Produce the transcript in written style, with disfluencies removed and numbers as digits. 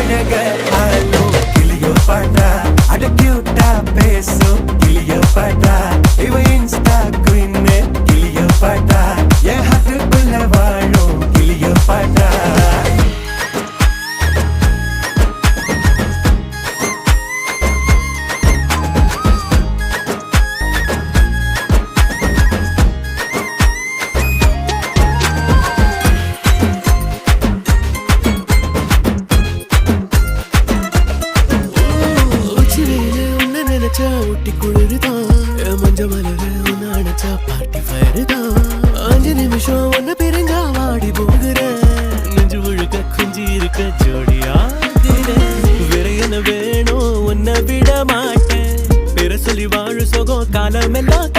அழக ஆலோ கிளியோ பாட்டா அட கியூட்டா பேசும் கிளியோ பாட்டா இவ இன்ஸ்டா குயின் கிளியோ பாட்டா என் ஹார்ட்டுக்குள்ள வாழும் கிளியோ பாட்டா ஊட்டி குளிர்தான் மஞ்ச மலர உன்ன அணைச்சா பார்ட்டி ஃபயர் தான் 5 நிமிஷம் ஒன்ன பிரிஞ்சா வாடி போகிற நெஞ்சு முழுக்க குஞ்சி இருக்க ஜோடியா வேற என்ன வேணும் உன்னை விட மாட்டேன் பேர சொல்லி வாழு சோகம் காலம் எல்லாம்